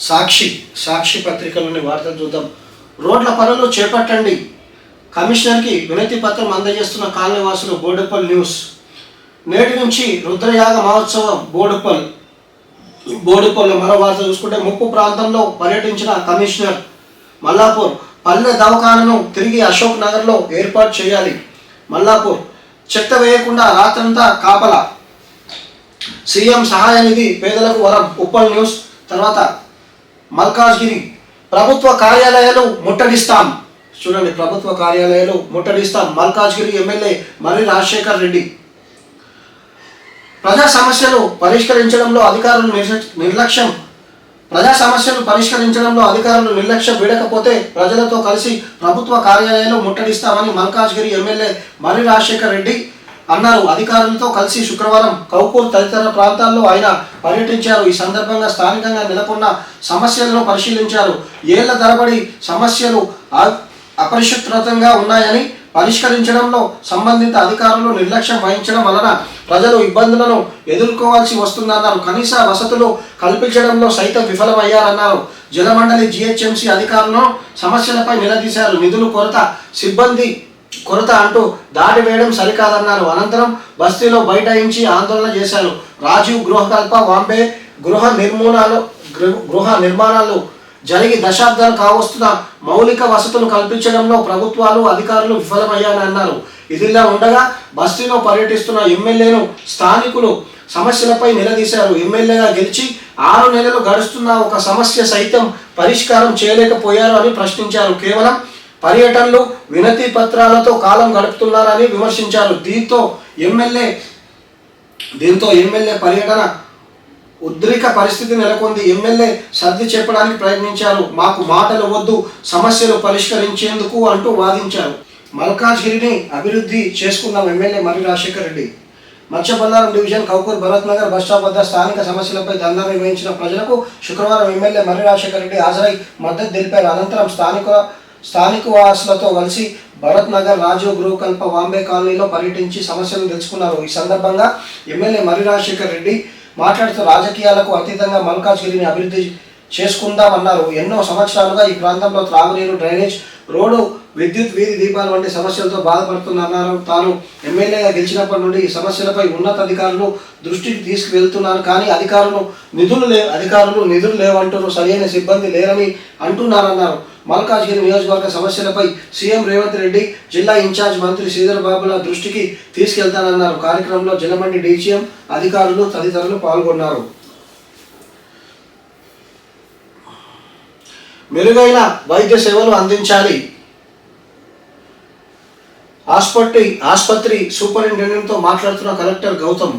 సాక్షి పత్రికలోని వార్తలు చూద్దాం. రోడ్ల పనులు చేపట్టండి, కమిషనర్కి వినతి పత్రం అందజేస్తున్న కాలనీవాసులు. బోడుప్పల్ న్యూస్. నేటి నుంచి రుద్రయాగ మహోత్సవం బోడుప్పల్లో. మరో వార్త చూసుకుంటే ముప్పు ప్రాంతంలో పర్యటించిన కమిషనర్. మల్లాపూర్ పల్లె దవాఖానను తిరిగి అశోక్ నగర్లో ఏర్పాటు చేయాలి. మల్లాపూర్ చెత్త వేయకుండా రాత్రంతా కాపలా, సీఎం సహాయ నిధి పేదలకు వరం. ఉప్పల్ న్యూస్. తర్వాత మల్కాజ్గిరి ప్రభుత్వ కార్యాలయాలు ముట్టడిస్తాం. చూడండి, ప్రభుత్వ కార్యాలయాలు ముట్టడిస్తాం. మల్కాజ్గిరి ఎమ్మెల్యే మర్రి రాజశేఖర్ రెడ్డి. ప్రజా సమస్యలు పరిష్కరించడంలో అధికారులు నిర్లక్ష్యం వీడకపోతే ప్రజలతో కలిసి ప్రభుత్వ కార్యాలయాలు ముట్టడిస్తామని మల్కాజ్గిరి ఎమ్మెల్యే మర్రి రాజశేఖర్ రెడ్డి అన్నారు. అధికారులతో కలిసి శుక్రవారం కౌకూర్ తదితర ప్రాంతాల్లో ఆయన పర్యటించారు. ఈ సందర్భంగా స్థానికంగా నెలకొన్న సమస్యలను పరిశీలించారు. ఏళ్ల తరబడి సమస్యలు అపరిష్కృతంగా ఉన్నాయని, పరిష్కరించడంలో సంబంధిత అధికారులు నిర్లక్ష్యం వహించడం వలన ప్రజలు ఇబ్బందులను ఎదుర్కోవాల్సి వస్తుందన్నారు. కనీస వసతులు కల్పించడంలో సైతం విఫలమయ్యారన్నారు. జలమండలి జిహెచ్ఎంసీ అధికారులను సమస్యలపై నిలదీశారు. నిధులు కొరత, సిబ్బంది కొరత అంటూ దాడి వేయడం సరికాదన్నారు. అనంతరం బస్తీలో బైఠాయించి ఆందోళన చేశారు. రాజీవ్ గృహకల్ప, వాంబే గృహ నిర్మాణాలు జరిగి దశాబ్దాలు కావస్తున్న మౌలిక వసతులు కల్పించడంలో ప్రభుత్వాలు, అధికారులు విఫలమయ్యారన్నారు. ఇదిలా ఉండగా బస్తీలో పర్యటిస్తున్న ఎమ్మెల్యేను స్థానికులు సమస్యలపై నిలదీశారు. ఎమ్మెల్యేగా గెలిచి 6 నెలలు గడుస్తున్న ఒక సమస్య సైతం పరిష్కారం చేయలేకపోయారు అని ప్రశ్నించారు. కేవలం పర్యటనలు, వినతి పత్రాలతో కాలం గడుపుతున్నారని విమర్శించారు. దీంతో ఎమ్మెల్యే పర్యటన ఉద్రిక పరిస్థితి నెలకొంది. ఎమ్మెల్యే సర్ది చెప్పడానికి ప్రయత్నించారు. మాకు మాటలు వద్దు, సమస్యలు పరిష్కరించేందుకు అంటూ వాదించారు. మల్కాజ్గిరిని అభివృద్ధి చేసుకున్నాం ఎమ్మెల్యే మర్రి రాజశేఖర్ రెడ్డి. మత్స్యబంధారం డివిజన్ కౌకూర్ భరత్ నగర్ బస్టాప్ వద్ద స్థానిక సమస్యలపై ధర్నా నిర్వహించిన ప్రజలకు శుక్రవారం ఎమ్మెల్యే మర్రి రాజశేఖర్ రెడ్డి హాజరై మద్దతు తెలిపారు. అనంతరం స్థానిక వాసులతో కలిసి భరత్ నగర్, రాజీవ్ గృహకల్ప, వాంబే కాలనీలో పర్యటించి సమస్యలను తెలుసుకున్నారు. ఈ సందర్భంగా ఎమ్మెల్యే మర్రి రాజశేఖర్ రెడ్డి మాట్లాడుతూ రాజకీయాలకు అతీతంగా మల్కాజ్గిరిని అభివృద్ధి చేసుకుందామన్నారు. ఎన్నో సంవత్సరాలుగా ఈ ప్రాంతంలో త్రాగునీరు, డ్రైనేజ్, రోడ్డు, విద్యుత్, వీధి దీపాలు వంటి సమస్యలతో బాధపడుతున్నారు. తాను ఎమ్మెల్యేగా గెలిచినప్పటి నుండి ఈ సమస్యలపై ఉన్నతాధికారులు దృష్టికి తీసుకువెళ్తున్నారు. కానీ అధికారులు నిధులు లేవంటారు, సరైన సిబ్బంది లేరని అంటున్నారన్నారు. మల్కాజ్గిరి నియోజకవర్గ సమస్యలపై సీఎం రేవంత్ రెడ్డి, జిల్లా ఇన్ఛార్జ్ మంత్రి శ్రీధర్ బాబుల దృష్టికి తీసుకెళ్తానన్నారు. కార్యక్రమంలో జలమండి డీసీఎం అధికారులు తదితరులు పాల్గొన్నారు. మెరుగైన వైద్య సేవలు అందించాలి. ఆసుపత్రి సూపరింటెండెంట్తో మాట్లాడుతున్న కలెక్టర్ గౌతమ్.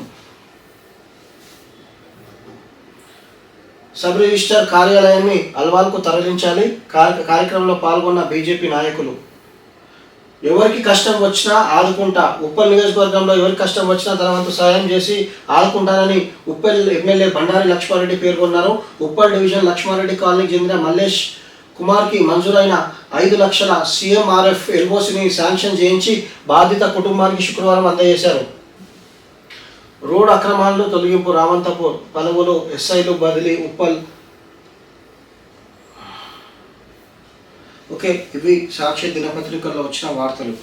సబ్ రిజిస్టర్ కార్యాలయాన్ని అల్వాల్కు తరలించాలి. కార్యక్రమంలో పాల్గొన్న బీజేపీ నాయకులు. ఎవరికి కష్టం వచ్చినా ఆదుకుంటా. ఉప్పల్ నియోజకవర్గంలో ఎవరికి కష్టం వచ్చినా తన వంతు సాయం చేసి ఆదుకుంటానని ఉప్పల్ ఎమ్మెల్యే బండారి లక్ష్మారెడ్డి పేర్కొన్నారు. ఉప్పల్ డివిజన్ లక్ష్మారెడ్డి కాలనీకి చెందిన మల్లేష్ కుమార్కి మంజూరైన 5 లక్షల సీఎంఆర్ఎఫ్ ఎల్ఓసిని శాంక్షన్ చేయించి బాధిత కుటుంబానికి శుక్రవారం అందజేశారు. రోడ్ అక్రమాలను తొలగింపు, రామంతపూర్ పలువురు ఎస్ఐలు బదిలీ. ఉప్పల్. ఓకే, ఇవి సాక్షి దినపత్రికల్లో వచ్చిన వార్తలు.